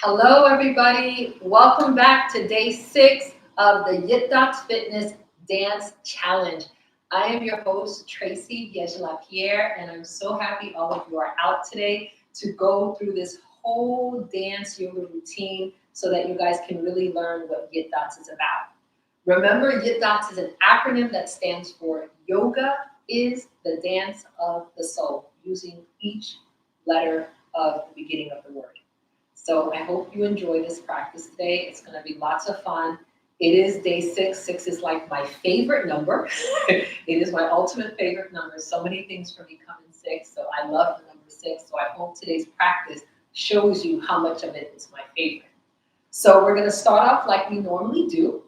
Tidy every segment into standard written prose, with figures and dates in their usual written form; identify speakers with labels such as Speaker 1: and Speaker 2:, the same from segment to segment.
Speaker 1: Hello, everybody. Welcome back to day 6 of the YITDOTS Fitness Dance Challenge. I am your host, Tracy Pierre, and I'm so happy all of you are out today to go through this whole dance yoga routine so that you guys can really learn what YITDOTS is about. Remember, YITDOTS is an acronym that stands for Yoga is the Dance of the Soul, using each letter of the beginning of the word. So I hope you enjoy this practice today. It's going to be lots of fun. It is day 6. 6 is like my favorite number. It is my ultimate favorite number. So many things for me come in 6. So I love the number 6. So I hope today's practice shows you how much of it is my favorite. So we're going to start off like we normally do.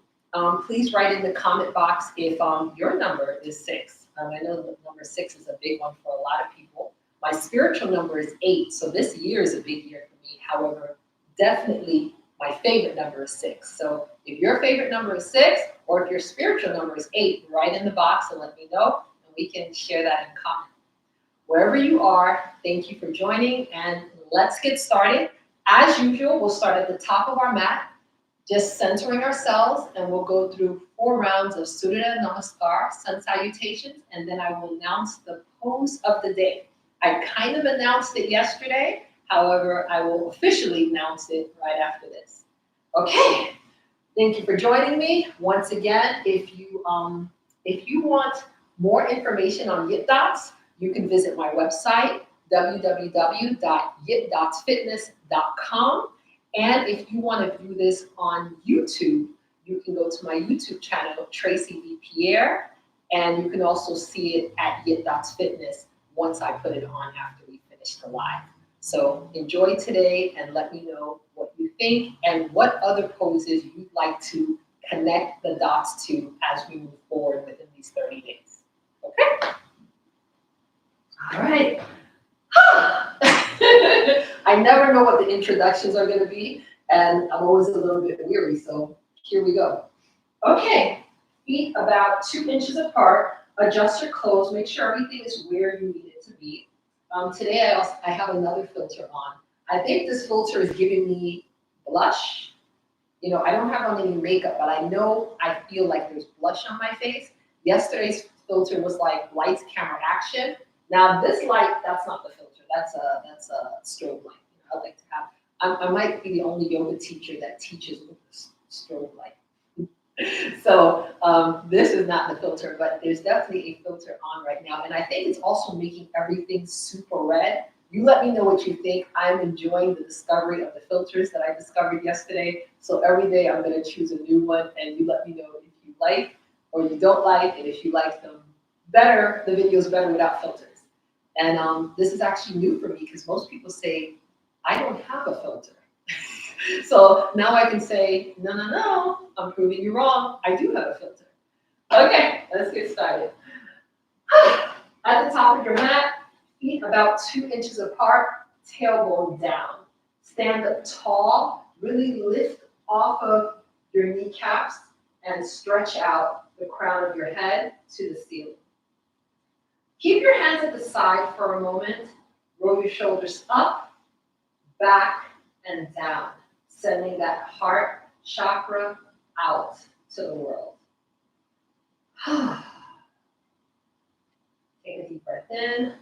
Speaker 1: Please write in the comment box if your number is 6. I know the number 6 is a big one for a lot of people. My spiritual number is 8. So this year is a big year for me. However, definitely my favorite number is 6. So if your favorite number is 6, or if your spiritual number is 8, write in the box and let me know, and we can share that in comment. Wherever you are, thank you for joining, and let's get started. As usual, we'll start at the top of our mat, just centering ourselves, and we'll go through 4 rounds of Surya Namaskar, sun salutations, and then I will announce the pose of the day. I kind of announced it yesterday. However, I will officially announce it right after this. Okay, thank you for joining me. Once again, if you want more information on YITDOTS, you can visit my website, www.yitdotsfitness.com. And if you want to view this on YouTube, you can go to my YouTube channel, Tracy V. Pierre, and you can also see it at YITDOTS Fitness once I put it on after we finish the live. So enjoy today and let me know what you think and what other poses you'd like to connect the dots to as we move forward within these 30 days. Okay? All right. I never know what the introductions are going to be, and I'm always a little bit weary, so here we go. Okay, feet about 2 inches apart. Adjust your clothes. Make sure everything is where you need it to be. Today I have another filter on. I think this filter is giving me blush. You know, I don't have on any makeup, but I feel like there's blush on my face. Yesterday's filter was like lights, camera, action. Now this light, that's not the filter. That's a strobe light. I like to have. I might be the only yoga teacher that teaches with strobe light. So this is not the filter, but there's definitely a filter on right now. And I think it's also making everything super red. You let me know what you think. I'm enjoying the discovery of the filters that I discovered yesterday. So every day I'm going to choose a new one, and you let me know if you like or you don't like, and if you like them better, the video's better without filters. And this is actually new for me because most people say, I don't have a filter. So now I can say, no, I'm proving you wrong. I do have a filter. Okay, let's get started. At the top of your mat, feet about 2 inches apart, tailbone down. Stand up tall, really lift off of your kneecaps and stretch out the crown of your head to the ceiling. Keep your hands at the side for a moment. Roll your shoulders up, back, and down, sending that heart chakra out to the world. Take a deep breath in,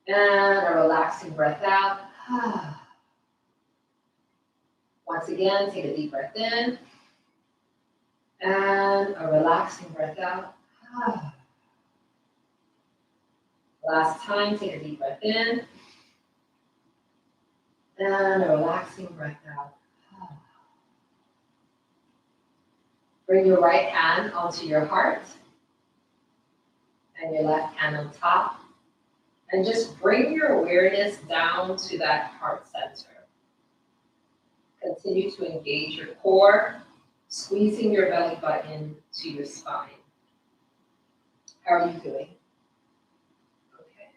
Speaker 1: and a relaxing breath out. Once again, take a deep breath in, and a relaxing breath out. Last time, take a deep breath in, and a relaxing breath out. Bring your right hand onto your heart and your left hand on top. And just bring your awareness down to that heart center. Continue to engage your core, squeezing your belly button to your spine. How are you doing? Okay.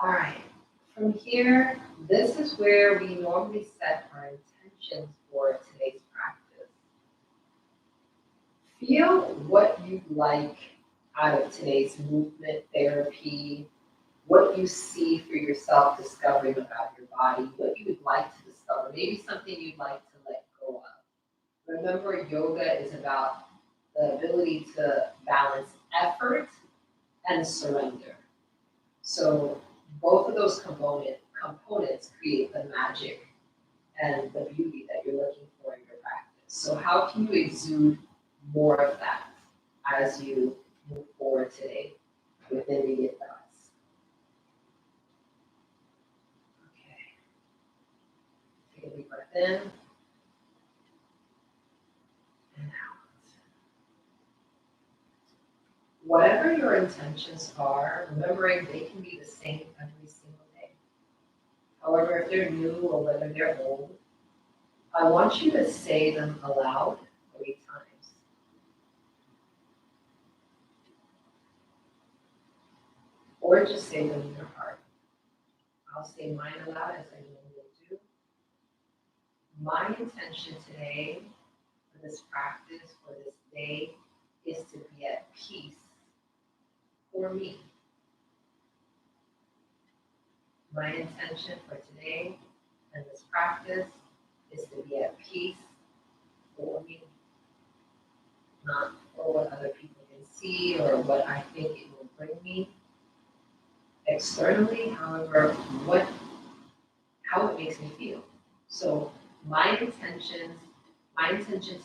Speaker 1: All right. From here, this is where we normally set our intentions for today's practice. Feel what you like out of today's movement therapy, what you see for yourself, discovering about your body, what you would like to discover, maybe something you'd like to let go of. Remember, yoga is about the ability to balance effort and surrender. So both of those components create the magic and the beauty that you're looking for in your practice. So how can you exude more of that as you move forward today within the YITDOTS? Okay. Take a deep breath in and out. Whatever your intentions are, remembering they can be the same every single day. However, if they're new or whether they're old, I want you to say them aloud 3 times. Or just say them in your heart. I'll say mine aloud as I normally do. My intention today for this practice, for this day, is to be at peace for me. My intention for today and this practice is to be at peace for me, not for what other people can see or what I think it will bring me externally, however, how it makes me feel. So my intention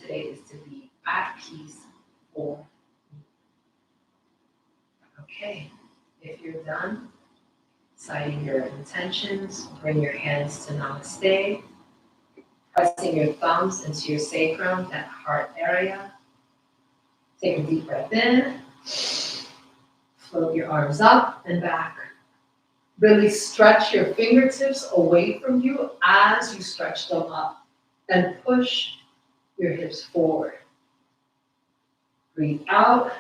Speaker 1: today is to be at peace for me. Okay, if you're done citing your intentions, bring your hands to Namaste, pressing your thumbs into your sacrum, that heart area. Take a deep breath in, float your arms up and back. Really stretch your fingertips away from you as you stretch them up and push your hips forward. Breathe out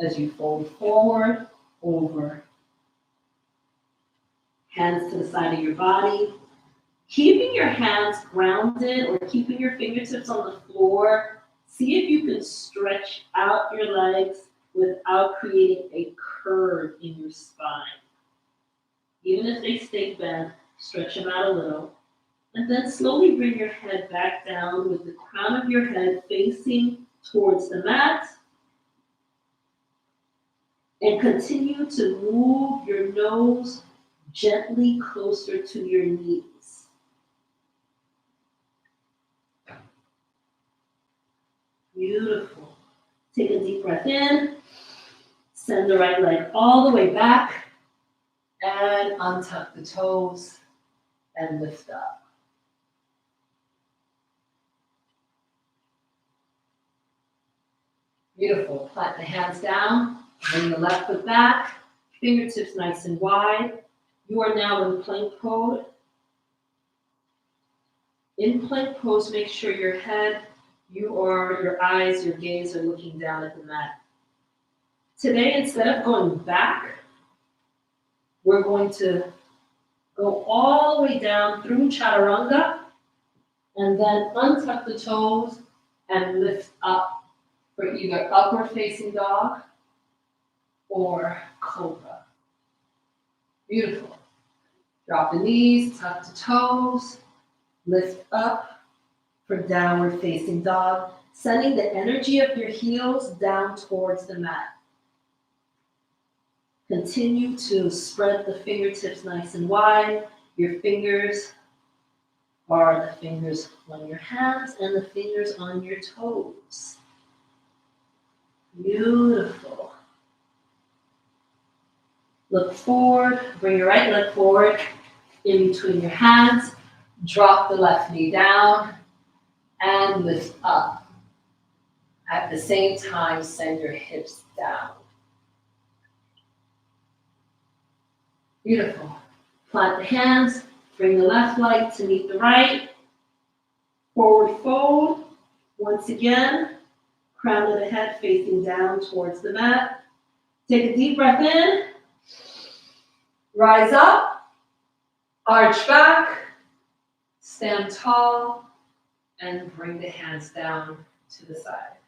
Speaker 1: as you fold forward, over. Hands to the side of your body. Keeping your hands grounded or keeping your fingertips on the floor, see if you can stretch out your legs without creating a curve in your spine. Even if they stay bent, stretch them out a little. And then slowly bring your head back down with the crown of your head facing towards the mat. And continue to move your nose gently closer to your knees. Beautiful. Take a deep breath in. Send the right leg all the way back. And untuck the toes and lift up. Beautiful. Plant the hands down. Bring the left foot back. Fingertips nice and wide. You are now in plank pose. In plank pose, make sure your head, your eyes, your gaze are looking down at the mat. Today, instead of going back, we're going to go all the way down through chaturanga and then untuck the toes and lift up for either upward facing dog or cobra. Beautiful. Drop the knees, tuck the toes, lift up for downward facing dog, sending the energy of your heels down towards the mat. Continue to spread the fingertips nice and wide. Your fingers are the fingers on your hands and the fingers on your toes. Beautiful. Look forward, bring your right leg forward in between your hands. Drop the left knee down and lift up. At the same time, send your hips down. Beautiful. Plant the hands, bring the left leg to meet the right. Forward fold. Once again, crown of the head facing down towards the mat. Take a deep breath in. Rise up, arch back, stand tall, and bring the hands down to the side.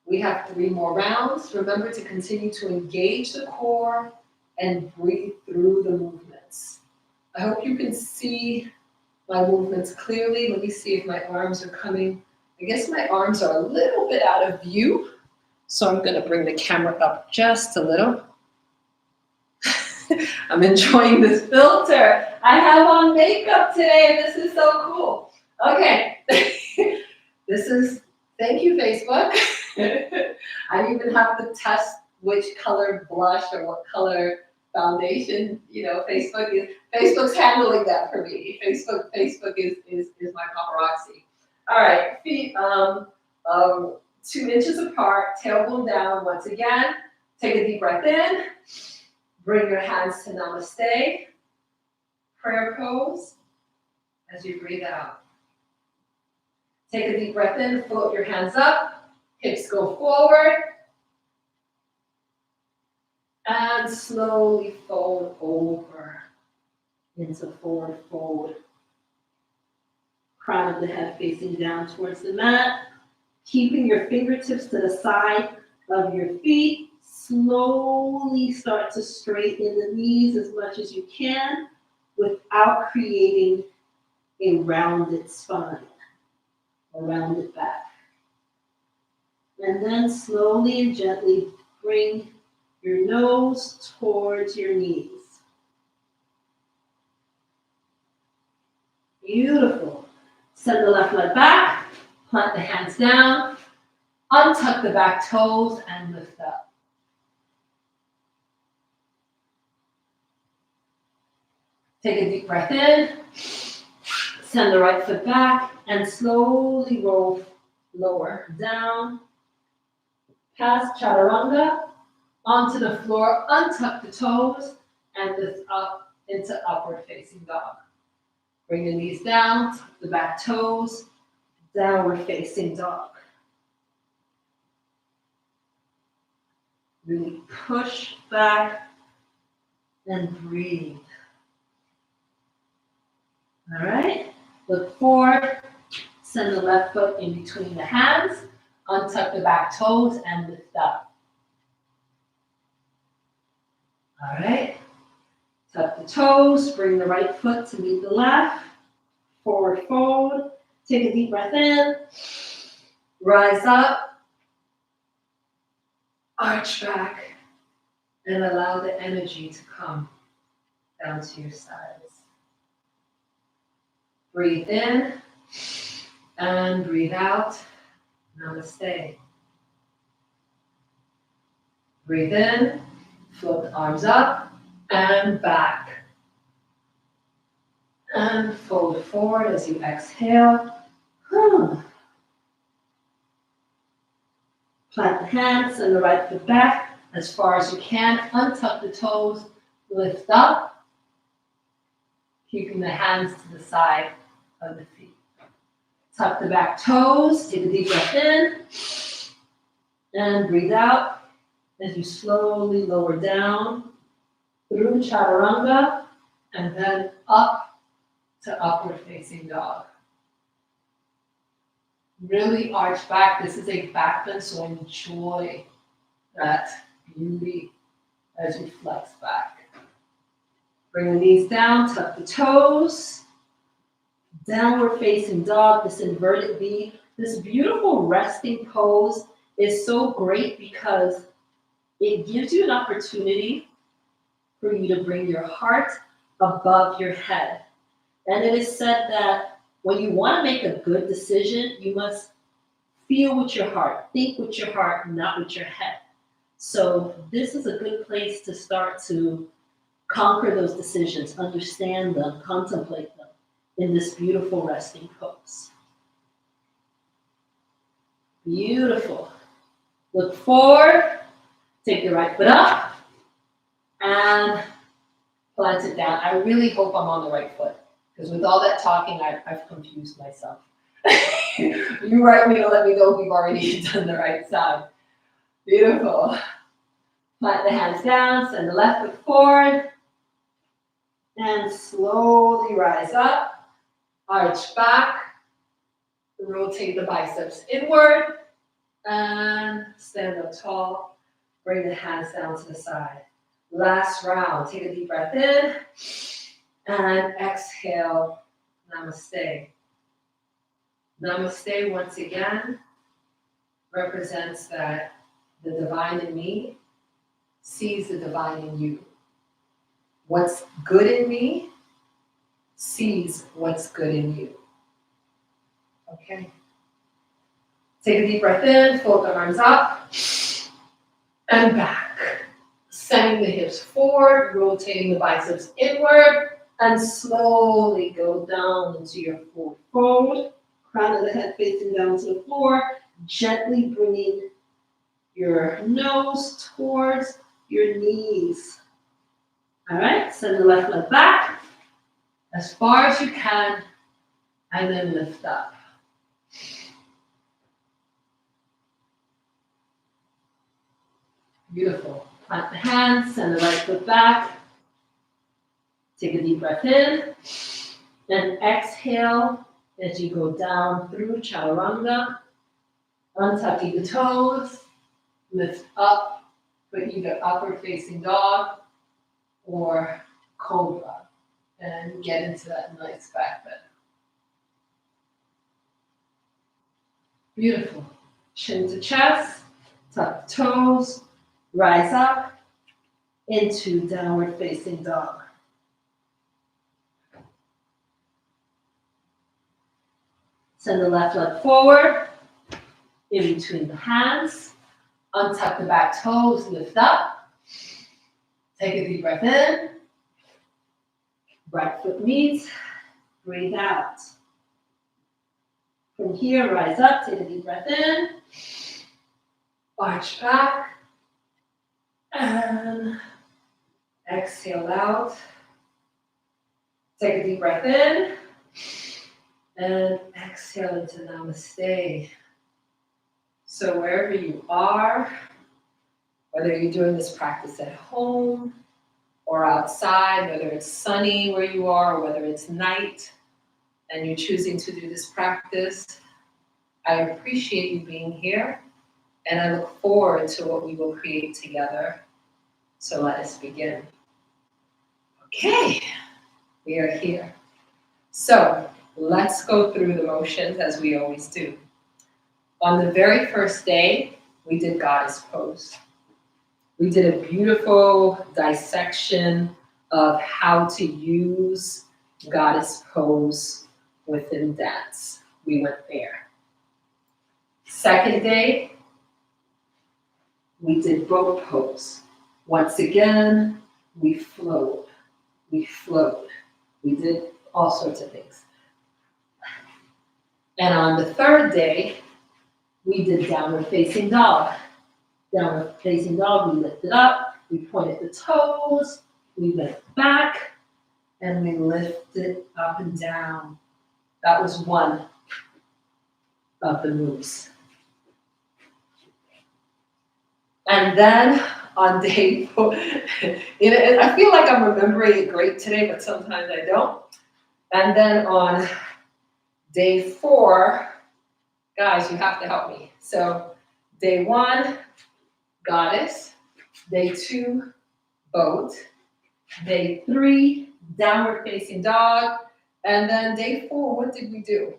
Speaker 1: We have 3 more rounds. Remember to continue to engage the core and breathe through the movements. I hope you can see my movements clearly. Let me see if my arms are coming. I guess my arms are a little bit out of view, so I'm going to bring the camera up just a little. I'm enjoying this filter. I have on makeup today. This is so cool. Okay. Thank you, Facebook. I even have to test which color blush or what color foundation, Facebook's handling that for me. Facebook is my paparazzi. All right, feet 2 inches apart, tailbone down once again. Take a deep breath in. Bring your hands to namaste. Prayer pose as you breathe out. Take a deep breath in, float your hands up, hips go forward, and slowly fold over into forward fold. Crown of the head facing down towards the mat, keeping your fingertips to the side of your feet. Slowly start to straighten the knees as much as you can without creating a rounded spine. A rounded back. And then slowly and gently bring your nose towards your knees. Beautiful. Send the left leg back, plant the hands down, untuck the back toes, and lift up. Take a deep breath in, send the right foot back, and slowly roll lower down, past chaturanga, onto the floor, untuck the toes, and lift up into upward facing dog. Bring the knees down, tuck the back toes, downward facing dog. Really push back and breathe. All right, look forward, send the left foot in between the hands, untuck the back toes and lift up. All right, tuck the toes, bring the right foot to meet the left, forward fold, take a deep breath in, rise up, arch back, and allow the energy to come down to your sides. Breathe in and breathe out. Namaste. Breathe in, float the arms up and back. And fold forward as you exhale. Plant the hands and the right foot back as far as you can. Untuck the toes, lift up, keeping the hands to the side of the feet. Tuck the back toes, take a deep breath in, and breathe out as you slowly lower down through chaturanga, and then up to upward facing dog. Really arch back. This is a back bend, so enjoy that beauty as you flex back. Bring the knees down, tuck the toes. Downward facing dog, this inverted V. This beautiful resting pose is so great because it gives you an opportunity for you to bring your heart above your head. And it is said that when you want to make a good decision, you must feel with your heart, think with your heart, not with your head. So this is a good place to start to conquer those decisions, understand them, contemplate them in this beautiful resting pose. Beautiful. Look forward, take your right foot up, and plant it down. I really hope I'm on the right foot, because with all that talking, I've confused myself. You write me to let me know if you've already done the right side. Beautiful. Plant the hands down, send the left foot forward, and slowly rise up. Arch back, rotate the biceps inward, and stand up tall. Bring the hands down to the side. Last round. Take a deep breath in and exhale. Namaste. Namaste, once again, represents that the divine in me sees the divine in you. What's good in me sees what's good in you. Okay. Take a deep breath in, fold the arms up and back. Sending the hips forward, rotating the biceps inward, and slowly go down into your forward fold. Crown of the head facing down to the floor, gently bringing your nose towards your knees. All right, send the left leg back as far as you can, and then lift up. Beautiful. Plant the hands, send the right foot back. Take a deep breath in, then exhale as you go down through chaturanga. Untucking the toes, lift up for either upward facing dog or cobra, and get into that nice back bend. Beautiful. Chin to chest, tuck the toes, rise up into downward facing dog. Send the left leg forward, in between the hands. Untuck the back toes, lift up. Take a deep breath in. Right foot meets, breathe out. From here, rise up, take a deep breath in. Arch back. And exhale out. Take a deep breath in. And exhale into Namaste. So wherever you are, whether you're doing this practice at home or outside, whether it's sunny where you are or whether it's night and you're choosing to do this practice, I appreciate you being here and I look forward to what we will create together. So let us begin. Okay, we are here. So let's go through the motions as we always do. On the very first day, we did goddess pose. We did a beautiful dissection of how to use goddess pose within dance. We went there. Second day, we did boat pose. Once again, we flowed. We flowed. We did all sorts of things. And on the third day, we did downward facing dog. Downward facing dog, we lifted up, we pointed the toes, we went back, and we lifted up and down. That was one of the moves. And then on day 4, I feel like I'm remembering it great today, but sometimes I don't. And then on day 4, guys, you have to help me. So day 1, goddess. Day 2, boat. Day 3, downward facing dog. And then day 4, what did we do?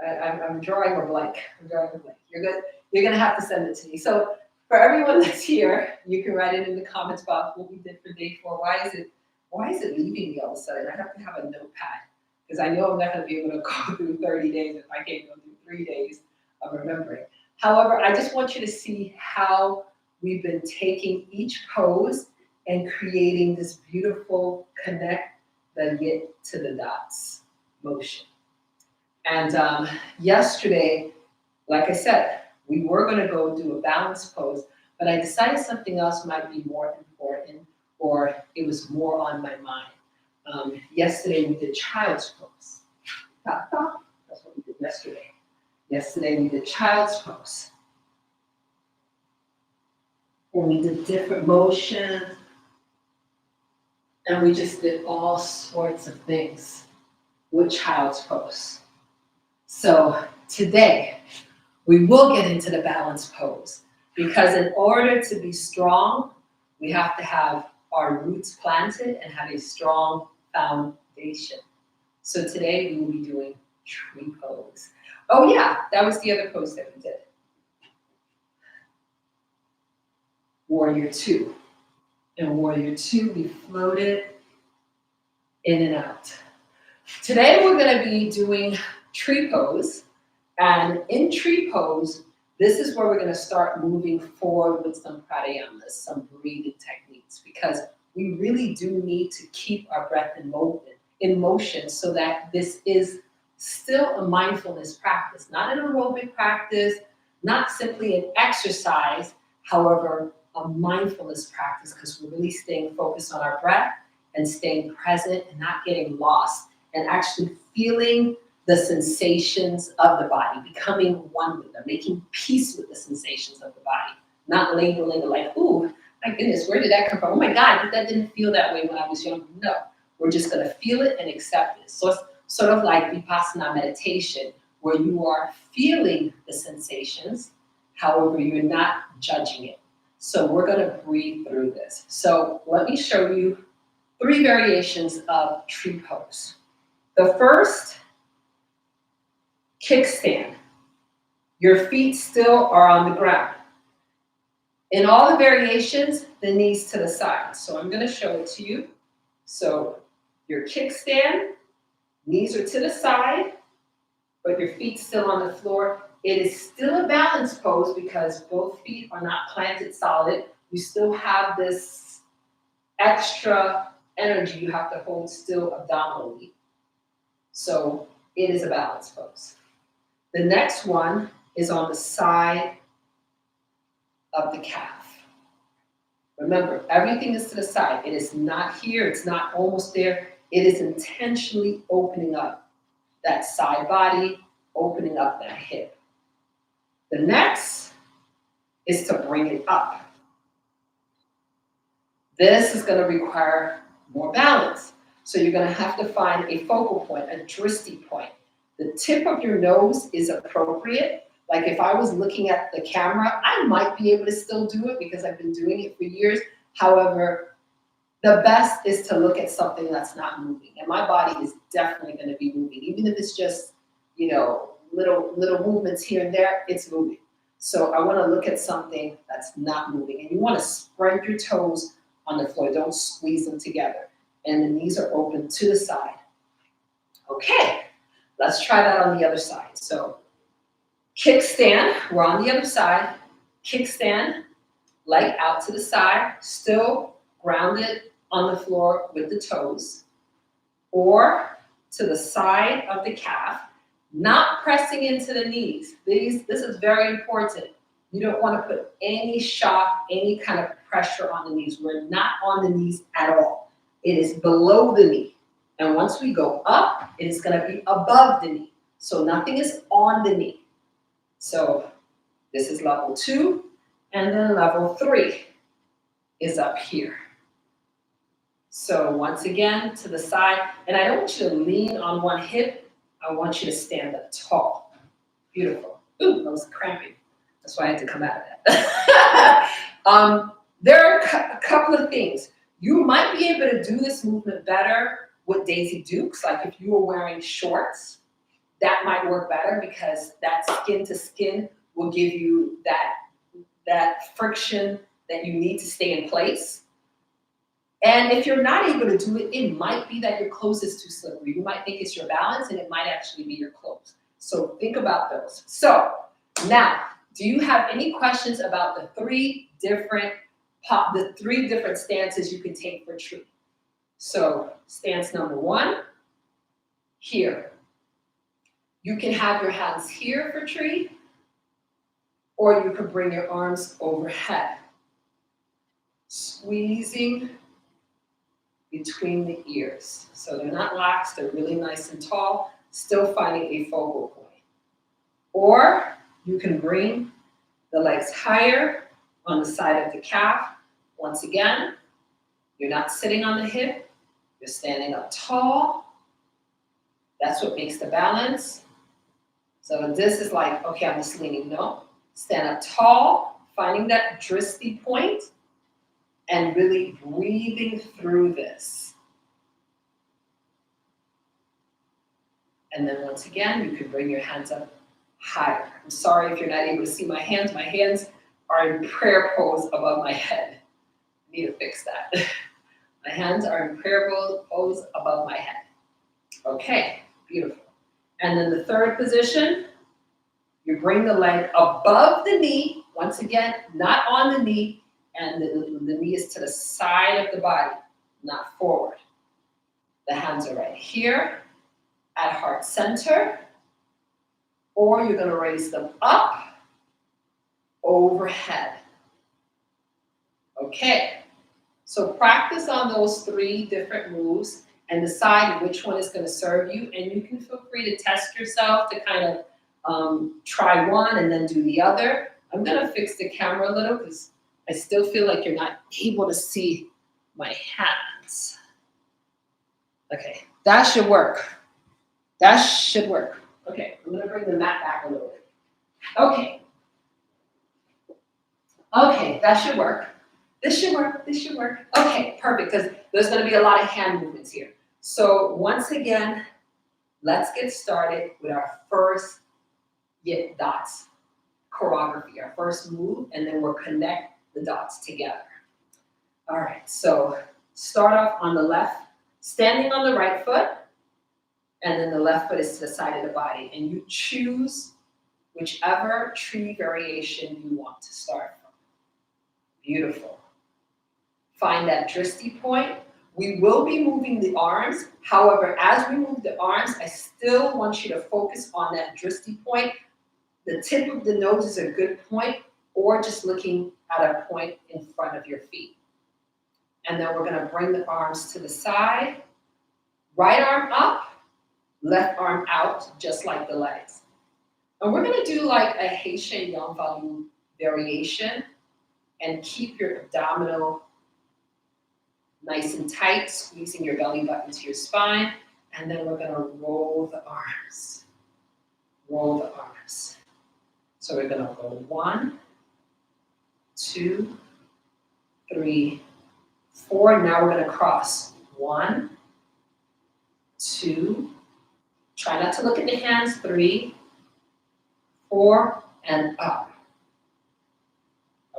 Speaker 1: I'm drawing a blank. You're good. You're gonna have to send it to me. So for everyone that's here, you can write it in the comments box what we did for day 4. Why is it leaving me all of a sudden? I have to have a notepad because I know I'm not gonna be able to go through 30 days if I can't go through 3 days of remembering. However, I just want you to see how we've been taking each pose and creating this beautiful connect the yit to the dots motion. And yesterday, like I said, we were going to go do a balance pose, but I decided something else might be more important, or it was more on my mind. Yesterday we did child's pose. That's what we did yesterday. Yesterday we did child's pose. And we did different motions. And we just did all sorts of things with child's pose. So today, we will get into the balance pose because in order to be strong, we have to have our roots planted and have a strong foundation. So today we will be doing tree pose. Oh yeah, that was the other pose that we did. Warrior two. In warrior two, we floated in and out. Today we're going to be doing tree pose. And in tree pose, this is where we're going to start moving forward with some pranayamas, some breathing techniques, because we really do need to keep our breath in motion so that this is still a mindfulness practice, not an aerobic practice, not simply an exercise, however, a mindfulness practice, because we're really staying focused on our breath and staying present and not getting lost and actually feeling the sensations of the body, becoming one with them, making peace with the sensations of the body, not labeling it like, ooh, my goodness, where did that come from? Oh my God, that didn't feel that way when I was young. No, we're just gonna feel it and accept it. So it's sort of like Vipassana meditation, where you are feeling the sensations, however, you're not judging it. So we're gonna breathe through this. So let me show you 3 variations of tree pose. The first, kickstand. Your feet still are on the ground. In all the variations, the knees to the side. So I'm going to show it to you. So your kickstand, knees are to the side, but your feet still on the floor. It is still a balance pose because both feet are not planted solid. You still have this extra energy you have to hold still abdominally. So it is a balance pose. The next one is on the side of the calf. Remember, everything is to the side. It is not here, it's not almost there. It is intentionally opening up that side body, opening up that hip. The next is to bring it up. This is going to require more balance. So you're going to have to find a focal point, a drishti point. The tip of your nose is appropriate. Like if I was looking at the camera, I might be able to still do it because I've been doing it for years. However, the best is to look at something that's not moving. And my body is definitely going to be moving. Even if it's just, little movements here and there, it's moving. So I want to look at something that's not moving. And you want to spread your toes on the floor. Don't squeeze them together. And the knees are open to the side. Okay. Let's try that on the other side. So kickstand, we're on the other side. Kickstand, leg out to the side, still grounded on the floor with the toes. Or to the side of the calf, not pressing into the knees. This is very important. You don't want to put any shock, any kind of pressure on the knees. We're not on the knees at all. It is below the knee. And once we go up, it is going to be above the knee. So nothing is on the knee. So this is level 2. And then level 3 is up here. So once again, to the side. And I don't want you to lean on one hip. I want you to stand up tall. Beautiful. Ooh, I was cramping. That's why I had to come out of that. There are a couple of things. You might be able to do this movement better with Daisy Dukes, like if you were wearing shorts, that might work better because that skin to skin will give you that friction that you need to stay in place. And if you're not able to do it, it might be that your clothes is too slippery. You might think it's your balance and it might actually be your clothes. So think about those. So now, do you have any questions about the 3 different stances you can take for tree? So stance number 1, here. You can have your hands here for tree, or you could bring your arms overhead. Squeezing between the ears. So they're not lax, they're really nice and tall, still finding a focal point. Or you can bring the legs higher on the side of the calf. Once again, you're not sitting on the hip, you're standing up tall. That's what makes the balance. So this is like, okay, I'm just leaning. No, stand up tall, finding that drishti point, and really breathing through this. And then once again, you can bring your hands up higher. I'm sorry if you're not able to see my hands. My hands are in prayer pose above my head. I need to fix that. My hands are in prayer pose above my head. Okay, beautiful. And then the third position, you bring the leg above the knee. Once again, not on the knee, and the knee is to the side of the body, not forward. The hands are right here at heart center, or you're going to raise them up overhead. Okay, so practice on those 3 different moves and decide which one is going to serve you, and you can feel free to test yourself to kind of try one and then do the other. I'm going to fix the camera a little because I still feel like you're not able to see my hands. Okay, that should work. That should work. Okay, I'm going to bring the mat back a little bit. Okay. Okay, that should work. This should work. This should work. Okay, perfect, because there's going to be a lot of hand movements here. So once again, let's get started with our first YITDOTS choreography, our first move, and then we'll connect the dots together. All right, so start off on the left, standing on the right foot, and then the left foot is to the side of the body, and you choose whichever tree variation you want to start from. Beautiful. Find that drishti point. We will be moving the arms. However, as we move the arms, I still want you to focus on that drishti point. The tip of the nose is a good point, or just looking at a point in front of your feet. And then we're going to bring the arms to the side. Right arm up, left arm out, just like the legs. And we're going to do like a Haitian Yang Valu variation and keep your abdominal nice and tight, squeezing your belly button to your spine. And then we're going to roll the arms. Roll the arms. So we're going to go 1, 2, 3, 4. Now we're going to cross. 1, 2. Try not to look at the hands. 3, 4, and up.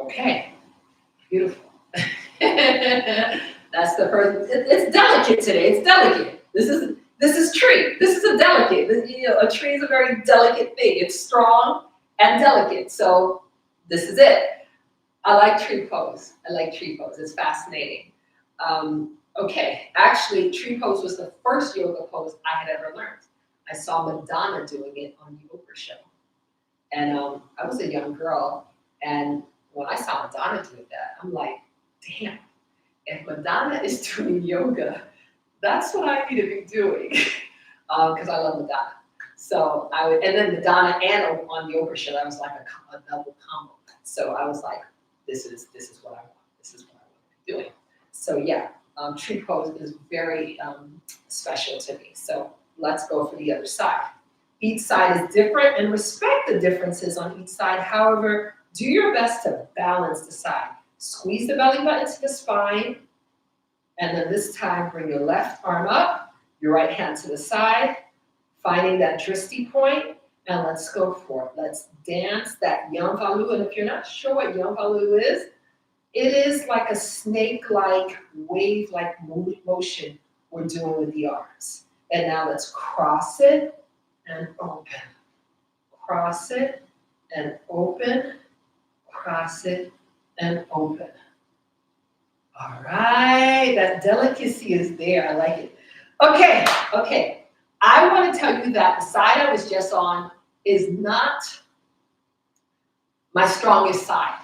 Speaker 1: Okay, beautiful. That's the first. It's delicate today. It's delicate. This is tree. This is a delicate. A tree is a very delicate thing. It's strong and delicate. So this is it. I like tree pose. I like tree pose. It's fascinating. Okay, actually, tree pose was the first yoga pose I had ever learned. I saw Madonna doing it on the Oprah show, and I was a young girl, and when I saw Madonna doing that, I'm like, damn, if Madonna is doing yoga, that's what I need to be doing, because I love Madonna. So I would, and then Madonna and on the Oprah show, that was like a double combo. So I was like, this is what I want. This is what I want to be doing. So yeah, tree pose is very special to me. So let's go for the other side. Each side is different, and respect the differences on each side. However, do your best to balance the side. Squeeze the belly button to the spine, and then this time bring your left arm up, your right hand to the side, finding that drishti point, and let's go for it. Let's dance that Yang Valu, and if you're not sure what Yang Valu is, it is like a snake-like, wave-like motion we're doing with the arms. And now let's cross it and open. Cross it and open. Cross it and open. All right, that delicacy is there. I like it. Okay. I want to tell you that the side I was just on is not my strongest side.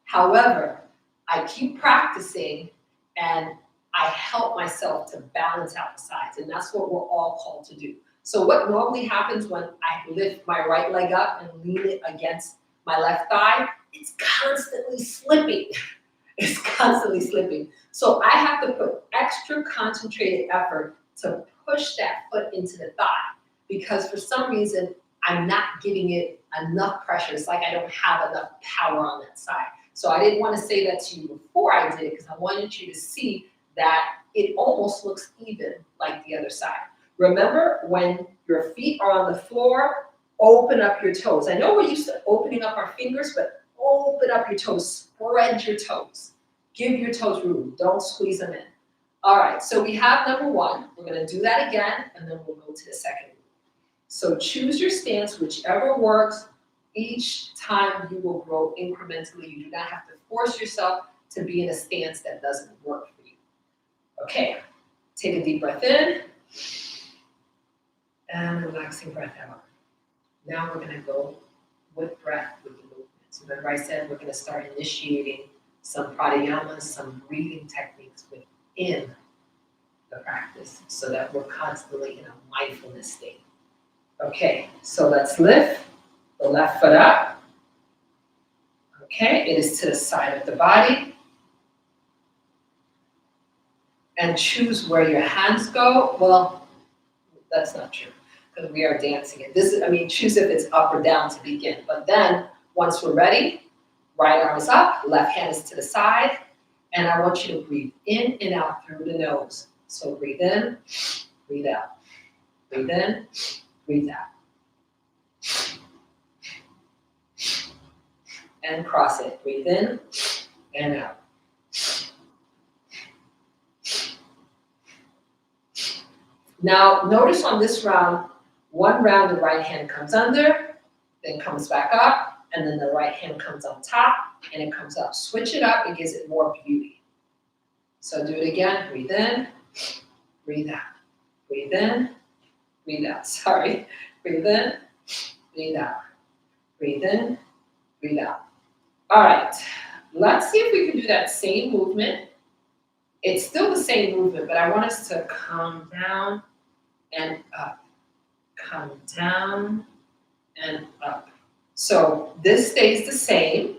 Speaker 1: However, I keep practicing and I help myself to balance out the sides, and that's what we're all called to do. So what normally happens when I lift my right leg up and lean it against my left thigh, it's constantly slipping. It's constantly slipping. So I have to put extra concentrated effort to push that foot into the thigh, because for some reason, I'm not giving it enough pressure. It's like I don't have enough power on that side. So I didn't want to say that to you before I did it because I wanted you to see that it almost looks even like the other side. Remember, when your feet are on the floor, open up your toes. I know we're used to opening up our fingers, but open up your toes, spread your toes. Give your toes room, don't squeeze them in. All right, so we have number one. We're gonna do that again, and then we'll go to the second. So choose your stance, whichever works. Each time you will grow incrementally. You do not have to force yourself to be in a stance that doesn't work for you. Okay, take a deep breath in, and a relaxing breath out. Now we're gonna go with breath, with the movement. So remember I said we're gonna start initiating some pranayamas, some breathing techniques within the practice so that we're constantly in a mindfulness state. Okay, so let's lift the left foot up. Okay, it is to the side of the body. And choose where your hands go. Well, that's not true because we are dancing it. Choose if it's up or down to begin. But then, once we're ready, right arm is up, left hand is to the side, and I want you to breathe in and out through the nose. So breathe in, breathe out. Breathe in, breathe out. And cross it. Breathe in and out. Now, notice on this round, one round the right hand comes under, then comes back up, and then the right hand comes on top, and it comes up. Switch it up, it gives it more beauty. So do it again. Breathe in, breathe out. Breathe in, breathe out. Sorry. Breathe in, breathe out. Breathe in, breathe out. All right, let's see if we can do that same movement. It's still the same movement, but I want us to come down and up. Come down and up. So this stays the same.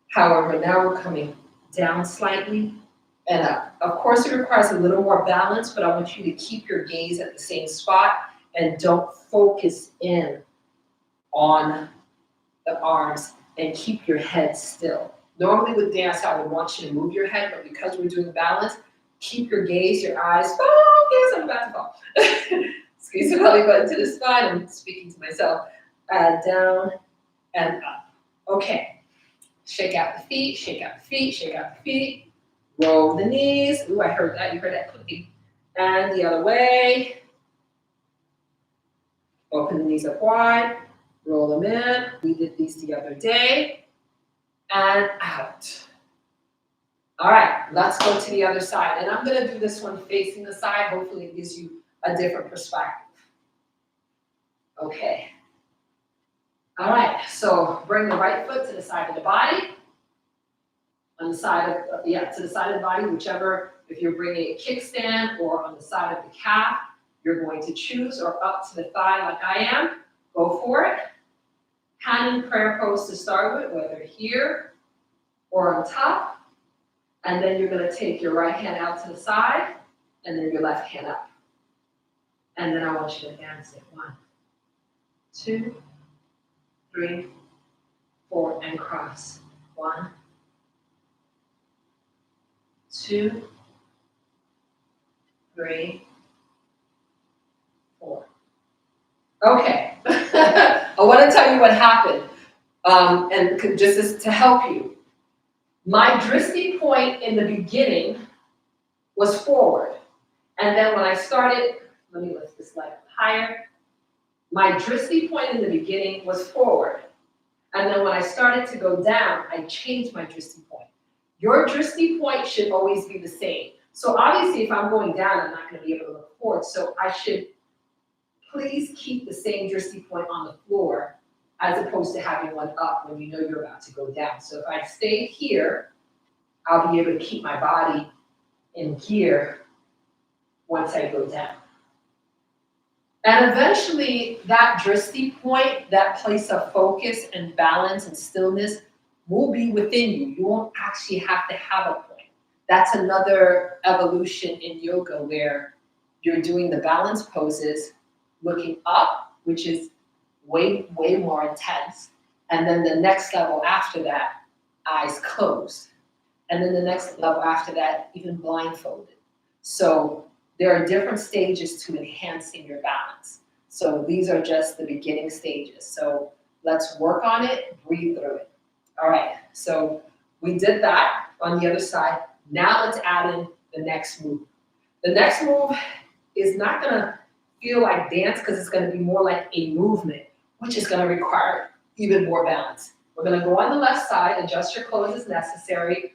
Speaker 1: However, now we're coming down slightly and up. Of course, it requires a little more balance, but I want you to keep your gaze at the same spot and don't focus in on the arms and keep your head still. Normally with dance, I would want you to move your head, but because we're doing balance, keep your gaze, your eyes focused. I'm about to fall. Squeeze the belly button to the spine. I'm speaking to myself. Down and up. Okay. Shake out the feet, shake out the feet, shake out the feet. Roll the knees. Ooh, I heard that. You heard that clicking. And the other way. Open the knees up wide. Roll them in. We did these the other day. And out. All right, let's go to the other side. And I'm going to do this one facing the side. Hopefully it gives you a different perspective. Okay. All right, so bring the right foot to the side of the body. On the side of, to the side of the body, whichever, if you're bringing a kickstand or on the side of the calf, you're going to choose, or up to the thigh like I am. Go for it. Hand in prayer pose to start with, whether here or on top. And then you're going to take your right hand out to the side, and then your left hand up. And then I want you to dance it. 1, 2, 3, 4, and cross. 1, 2, 3, 4. Okay. I want to tell you what happened, and just as to help you. My drishti point in the beginning was forward. And then when I started, let me lift this leg up higher. My drishti point in the beginning was forward. And then when I started to go down, I changed my drishti point. Your drishti point should always be the same. So obviously if I'm going down, I'm not going to be able to look forward. So I should please keep the same drishti point on the floor as opposed to having one up when you know you're about to go down. So if I stay here, I'll be able to keep my body in gear once I go down. And eventually that drishti point, that place of focus and balance and stillness will be within you. You won't actually have to have a point. That's another evolution in yoga where you're doing the balance poses, looking up, which is way more intense. And then the next level after that, eyes closed. And then the next level after that, even blindfolded. So there are different stages to enhancing your balance. So these are just the beginning stages. So let's work on it, breathe through it. All right, so we did that on the other side. Now let's add in the next move. The next move is not gonna feel like dance because it's gonna be more like a movement, which is gonna require even more balance. We're gonna go on the left side, adjust your clothes as necessary.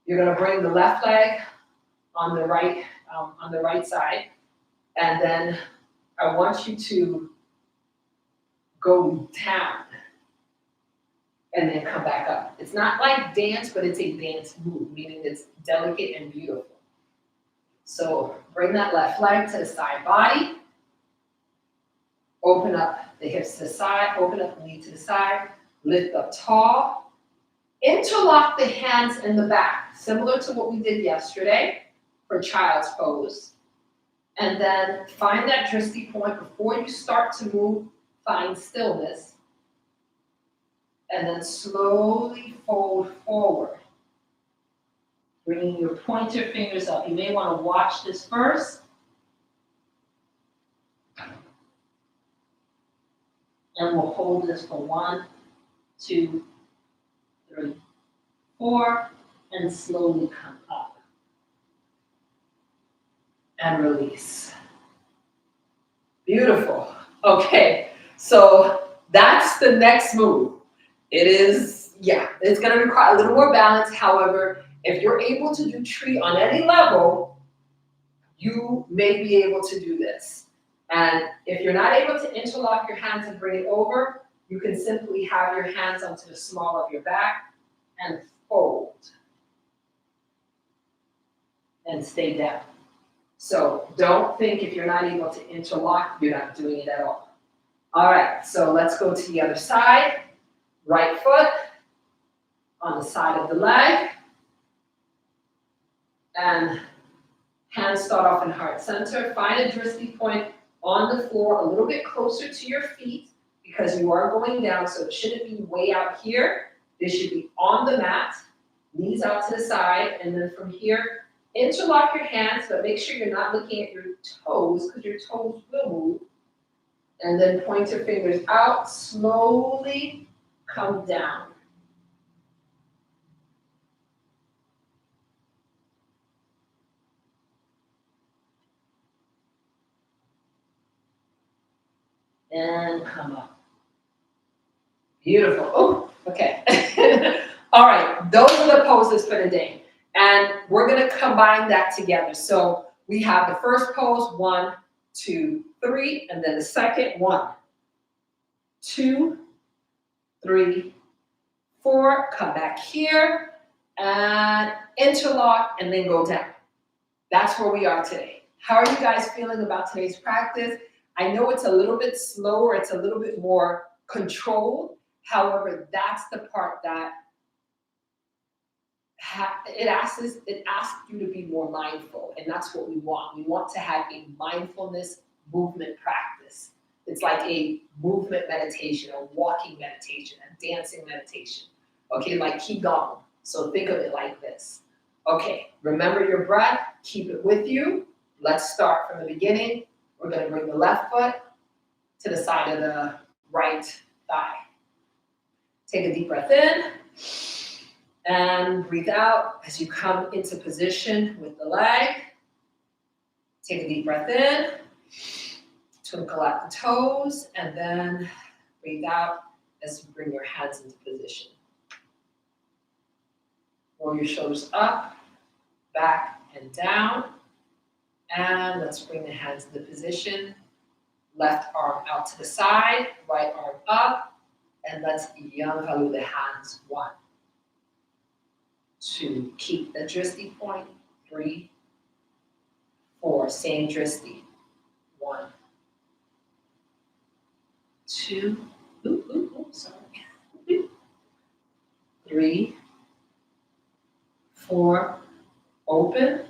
Speaker 1: You're gonna bring the left leg on the right side, and then I want you to go down and then come back up. It's not like dance, but it's a dance move, meaning it's delicate and beautiful. So bring that left leg to the side body, open up the hips to the side, open up the knee to the side, lift up tall, interlock the hands in the back, similar to what we did yesterday for child's pose. And then find that drishti point before you start to move, find stillness. And then slowly fold forward, bringing your pointer fingers up. You may want to watch this first. And we'll hold this for 1, 2, 3, 4, and slowly come up. And release. Beautiful. Okay, so that's the next move. It is, it's gonna require a little more balance. However, if you're able to do tree on any level, you may be able to do this. And if you're not able to interlock your hands and bring it over, you can simply have your hands onto the small of your back and fold. And stay down. So don't think if you're not able to interlock, you're not doing it at all. All right, so let's go to the other side. Right foot on the side of the leg. And hands start off in heart center. Find a drishti point on the floor, a little bit closer to your feet because you are going down, so it shouldn't be way out here. This should be on the mat, knees out to the side, and then from here, interlock your hands, but make sure you're not looking at your toes because your toes will move. And then point your fingers out, slowly come down. And come up. Beautiful. Oh, okay. All right, those are the poses for the day. And we're gonna combine that together. So we have the first pose, 1, 2, 3, and then the second, 1, 2, 3, 4. Come back here and interlock and then go down. That's where we are today. How are you guys feeling about today's practice? I know it's a little bit slower, it's a little bit more controlled. However, that's the part that it asks you to be more mindful, and that's what we want. We want to have a mindfulness movement practice. It's like a movement meditation, a walking meditation, a dancing meditation. Okay, like Qigong. So think of it like this. Okay, remember your breath, keep it with you. Let's start from the beginning. We're gonna bring the left foot to the side of the right thigh. Take a deep breath in and breathe out as you come into position with the leg. Take a deep breath in, twinkle at the toes, and then breathe out as you bring your hands into position. Roll your shoulders up, back, and down. And let's bring the hands into position. Left arm out to the side, right arm up, and let's yangalu the hands. 1, 2, keep the drishti point. 3, 4, same drishti. 1, 2, sorry. 3, 4, open,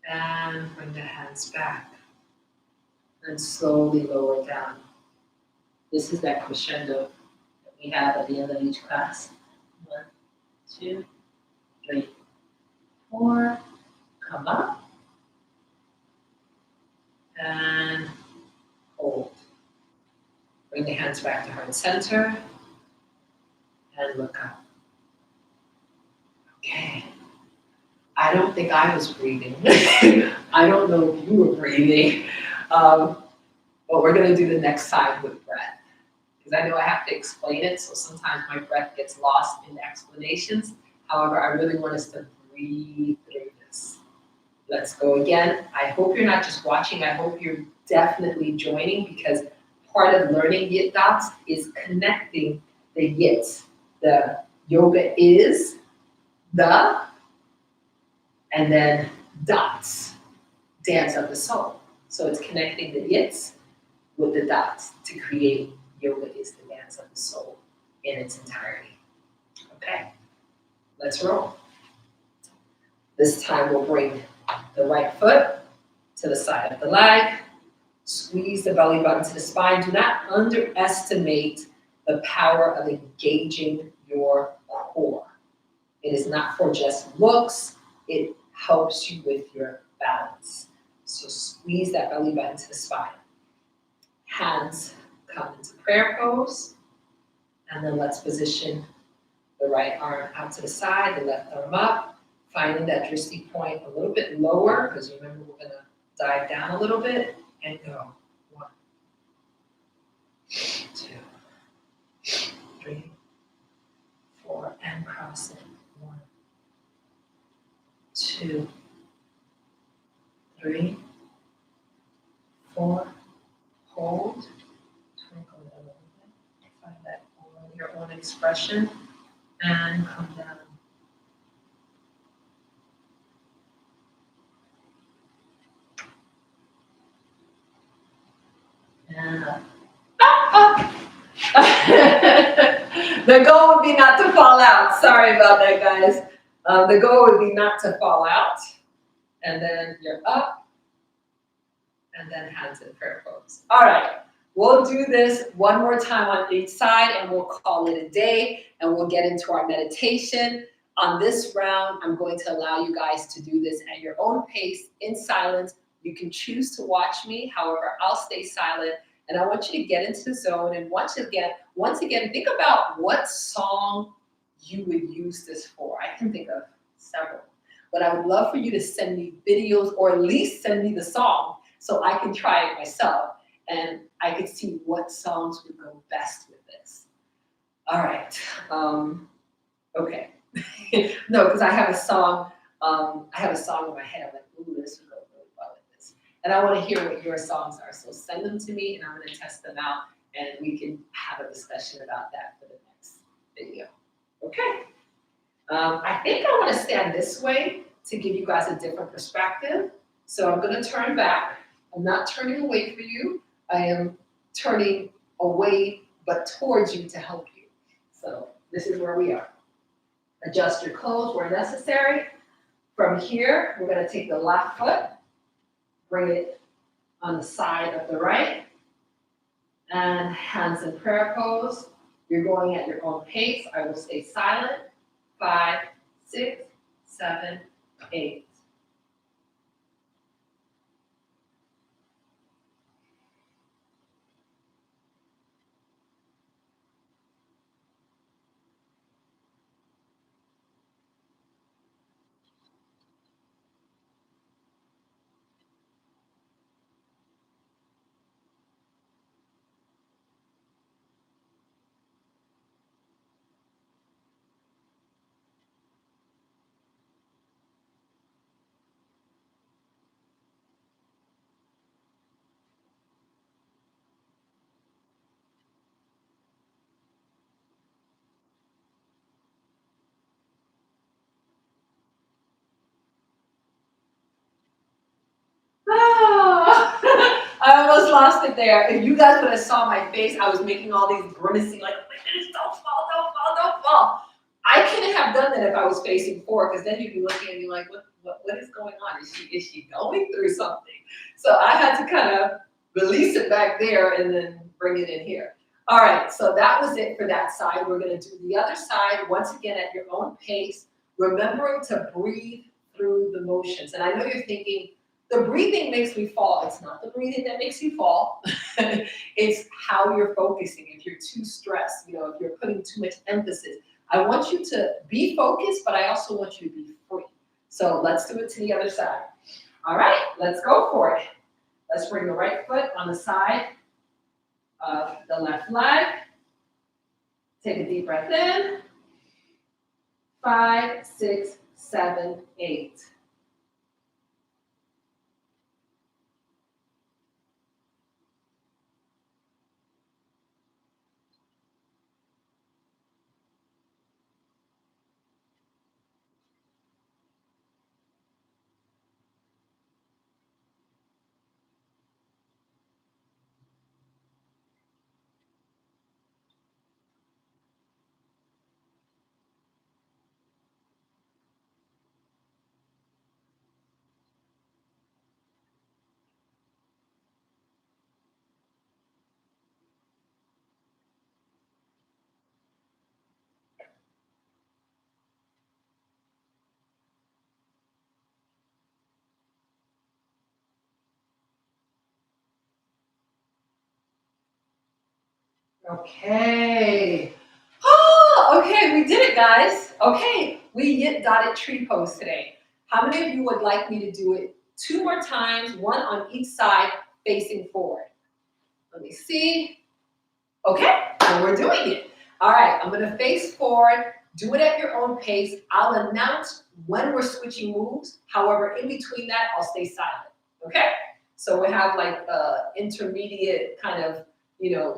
Speaker 1: and bring the hands back. And slowly lower down. This is that crescendo that we have at the end of each class. 1, 2, 3, 4. Come up. And hold. Bring the hands back to heart center. And look up. Okay. I don't think I was breathing. I don't know if you were breathing. But we're going to do the next side with breath. Because I know I have to explain it, so sometimes my breath gets lost in the explanations. However, I really want us to breathe through this. Let's go again. I hope you're not just watching. I hope you're definitely joining, because part of learning Yit Dots is connecting the Yits. The yoga is the, and then dots, dance of the soul. So it's connecting the Yits with the dots to create yoga is the dance of the soul in its entirety. Okay, let's roll. This time we'll bring the right foot to the side of the leg. Squeeze the belly button to the spine. Do not underestimate the power of engaging your core. It is not for just looks. It helps you with your balance. So squeeze that belly button to the spine. Hands come into prayer pose. And then let's position the right arm out to the side, the left arm up, finding that drishti point a little bit lower, because remember we're going to dive down a little bit and go. 1, 2, 3, 4, and cross it. 1, 2, 3, 4. Hold. Twinkle it a little bit. Find that your own expression, and come down. And up. The goal would be not to fall out. Sorry about that, guys. The goal would be not to fall out. And then you're up. And then hands in prayer pose. All right. We'll do this one more time on each side, and we'll call it a day, and we'll get into our meditation. On this round, I'm going to allow you guys to do this at your own pace, in silence. You can choose to watch me. However, I'll stay silent. And I want you to get into the zone. And once again, think about what song you would use this for. I can think of several. But I would love for you to send me videos, or at least send me the song, so I can try it myself. And I could see what songs would go best with this. All right. Okay. No, because I have a song. I have a song in my head. I'm like, ooh, this would go really well with this. And I want to hear what your songs are. So send them to me, and I'm going to test them out, and we can have a discussion about that for the next video. Okay. I think I want to stand this way to give you guys a different perspective. So I'm going to turn back. I'm not turning away from you. I am turning away, but towards you to help you. So this is where we are. Adjust your clothes where necessary. From here, we're going to take the left foot, bring it on the side of the right, and hands in prayer pose. You're going at your own pace. I will stay silent. 5, 6, 7, 8. I almost lost it there. If you guys would have saw my face, I was making all these grimacing, like, oh my goodness, don't fall, don't fall, don't fall. I couldn't have done that if I was facing forward, because then you'd be looking at me like, what is going on? Is she going through something? So I had to kind of release it back there and then bring it in here. All right, so that was it for that side. We're going to do the other side once again at your own pace, remembering to breathe through the motions. And I know you're thinking, the breathing makes me fall. It's not the breathing that makes you fall. It's how you're focusing. If you're too stressed, if you're putting too much emphasis, I want you to be focused, but I also want you to be free. So let's do it to the other side. All right, let's go for it. Let's bring the right foot on the side of the left leg. Take a deep breath in. 5, 6, 7, 8. Okay. Oh, okay, we did it, guys. Okay, we yit-dotted tree pose today. How many of you would like me to do it 2 more times, one on each side, facing forward? Let me see. Okay, and we're doing it. All right, I'm gonna face forward, do it at your own pace. I'll announce when we're switching moves. However, in between that, I'll stay silent, okay? So we have like intermediate kind of,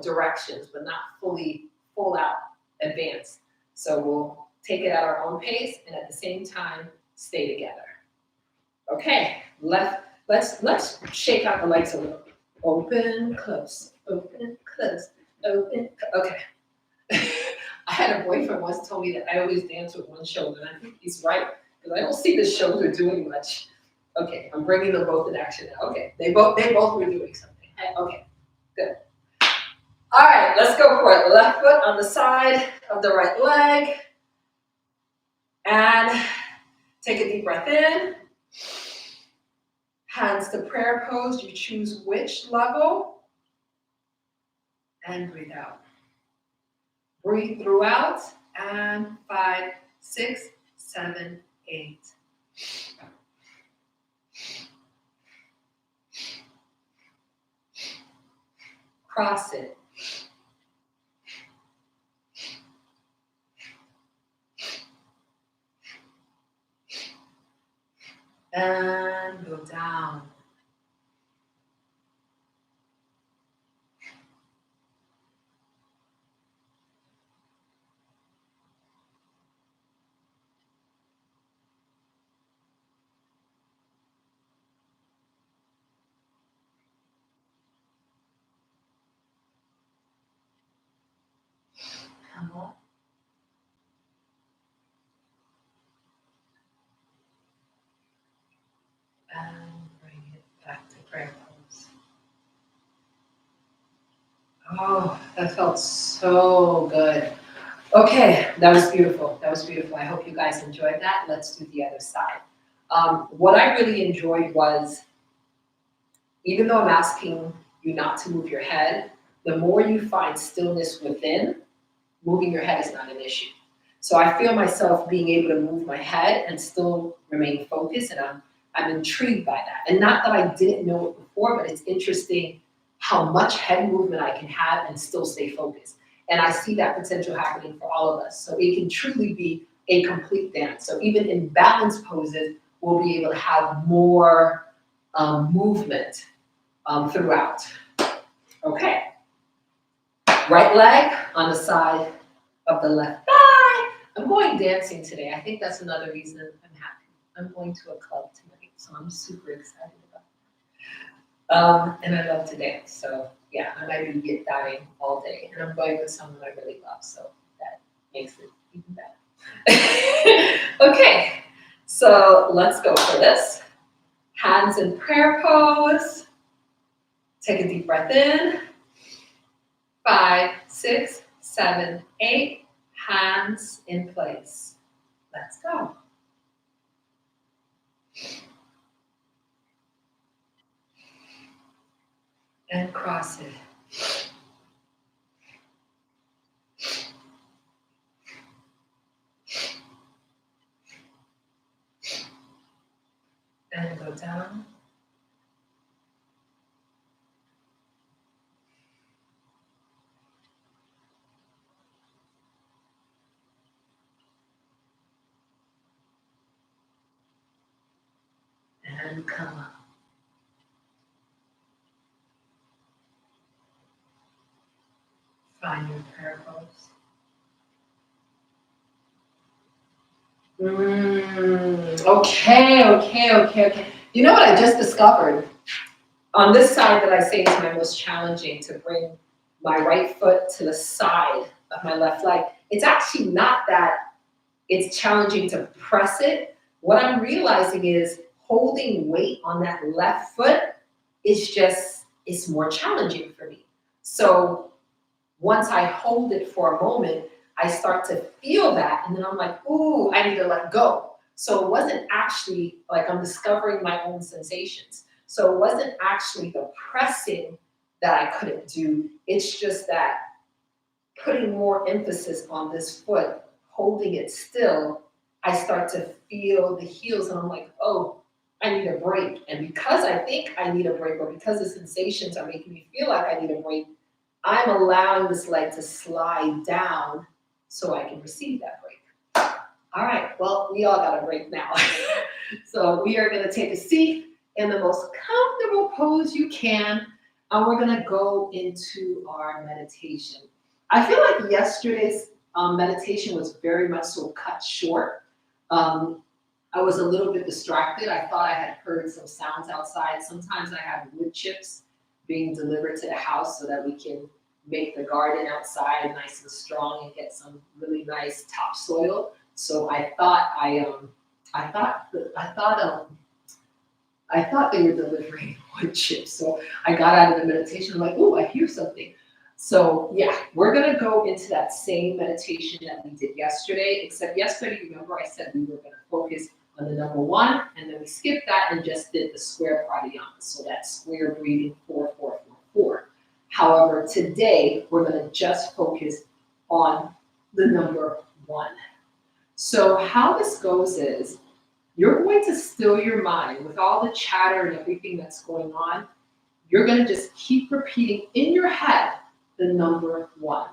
Speaker 1: directions, but not fully full out advanced. So we'll take it at our own pace and at the same time, stay together. Okay, let's shake out the legs a little. Open, close, open, close, open, okay. I had a boyfriend once told me that I always dance with one shoulder, and I think he's right, because I don't see the shoulder doing much. Okay, I'm bringing them both in action now. Okay, they both were doing something. Okay, good. All right, let's go for it. Left foot on the side of the right leg. And take a deep breath in. Hands to prayer pose. You choose which level. And breathe out. Breathe throughout. And 5, 6, 7, 8. Cross it. And go down. Come up. And bring it back to prayer pose. Oh, that felt so good. Okay, that was beautiful. That was beautiful. I hope you guys enjoyed that. Let's do the other side. What I really enjoyed was, even though I'm asking you not to move your head, the more you find stillness within, moving your head is not an issue. So I feel myself being able to move my head and still remain focused, and I'm intrigued by that. And not that I didn't know it before, but it's interesting how much head movement I can have and still stay focused. And I see that potential happening for all of us. So it can truly be a complete dance. So even in balance poses, we'll be able to have more movement throughout. Okay. Right leg on the side of the left thigh. I'm going dancing today. I think that's another reason I'm happy. I'm going to a club tonight, so I'm super excited about it. And I love to dance, so yeah, I might be yit-dotting all day, and I'm going with someone I really love, so that makes it even better. Okay, so let's go for this. Hands in prayer pose. Take a deep breath in. 5, 6, 7, 8. Hands in place. Let's go. And cross it. And go down. And come up. Find your prayer pose. Okay. You know what I just discovered? On this side that I say is my most challenging, to bring my right foot to the side of my left leg. It's actually not that it's challenging to press it. What I'm realizing is holding weight on that left foot is just, it's more challenging for me. So once I hold it for a moment, I start to feel that, and then I'm like, ooh, I need to let go. So it wasn't actually like I'm discovering my own sensations. So it wasn't actually the pressing that I couldn't do. It's just that putting more emphasis on this foot, holding it still, I start to feel the heels, and I'm like, oh, I need a break. And because I think I need a break, or because the sensations are making me feel like I need a break, I'm allowing this leg to slide down so I can receive that break. All right, well, we all got a break now. So we are gonna take a seat in the most comfortable pose you can, and we're gonna go into our meditation. I feel like yesterday's meditation was very much so cut short. I was a little bit distracted. I thought I had heard some sounds outside. Sometimes I have wood chips being delivered to the house so that we can make the garden outside nice and strong and get some really nice topsoil. So I thought they were delivering wood chips. So I got out of the meditation. I'm like, oh, I hear something. So yeah, we're gonna go into that same meditation that we did yesterday, except yesterday, remember I said we were gonna focus on the number 1, and then we skipped that and just did the square pranayama. So that's square breathing, 4, 4, 4, 4. However, today we're gonna just focus on the number 1. So how this goes is, you're going to still your mind with all the chatter and everything that's going on. You're going to just keep repeating in your head the number 1.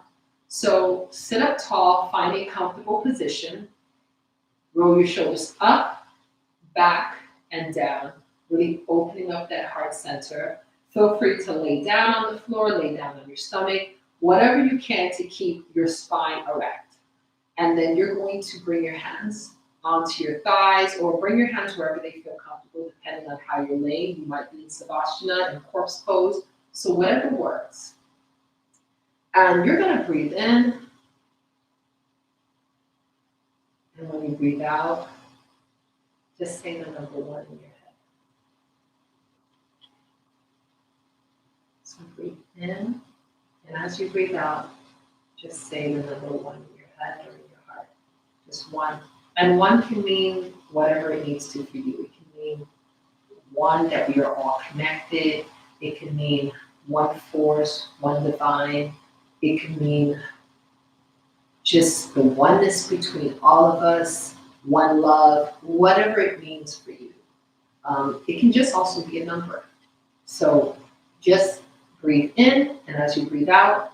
Speaker 1: So sit up tall, find a comfortable position, roll your shoulders up, back, and down, really opening up that heart center. Feel free to lay down on the floor, lay down on your stomach, whatever you can to keep your spine erect. And then you're going to bring your hands onto your thighs, or bring your hands wherever they feel comfortable, depending on how you're laying. You might be in Savasana and corpse pose, so whatever works. And you're gonna breathe in, and when you breathe out, just say the number 1 in your head. So breathe in, and as you breathe out, just say the number 1 in your head or in your heart. Just 1. And 1 can mean whatever it needs to for you. It can mean 1, that we are all connected. It can mean 1 force, 1 divine. It can mean just the oneness between all of us, 1 love, whatever it means for you. It can just also be a number. So just breathe in, and as you breathe out,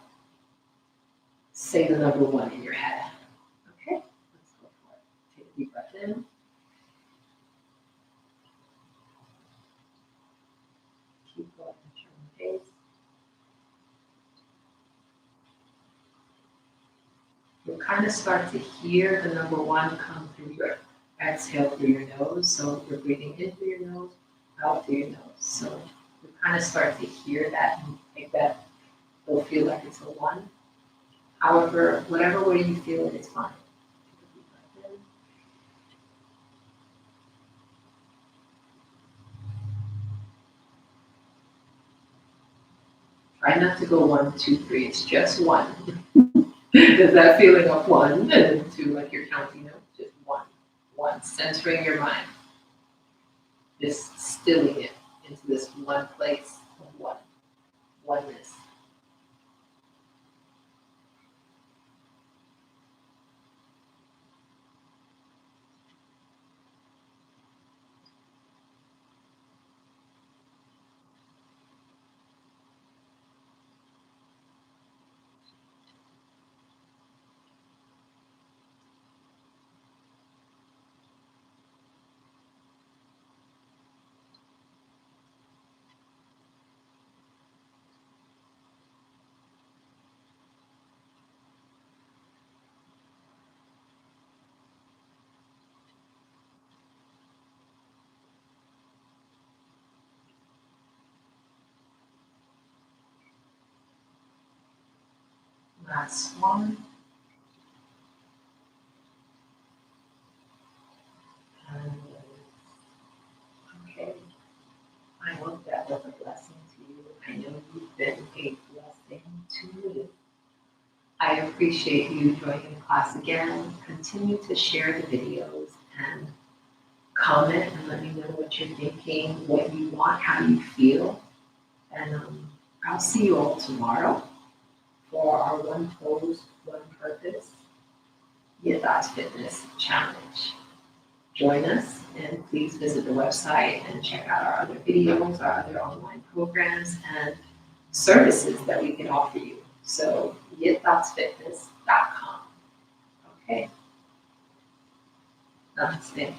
Speaker 1: say the number 1 in your head. Okay, let's go for it. Take a deep breath in. Keep going at your own pace. You'll kind of start to hear the number 1 come through your exhale through your nose. So you're breathing in through your nose, out through your nose. So you kind of start to hear that, and make that, it'll feel like it's a 1. However, whatever way you feel it is fine. Take a deep breath in. Try not to go 1, 2, 3. It's just 1. There's that feeling of 1 and then 2, like you're counting them. Just 1. 1. Centering your mind. Just stilling it into this one place of one. Oneness. Last one. And, okay. I hope that was a blessing to you. I know you've been a blessing to me. I appreciate you joining the class again. Continue to share the videos and comment and let me know what you're thinking, what you want, how you feel. And I'll see you all tomorrow for our One Pose, One Purpose YITDOTS Fitness Challenge. Join us and please visit the website and check out our other videos, our other online programs and services that we can offer you. So YITDOTSFitness.com. Okay. Namaste.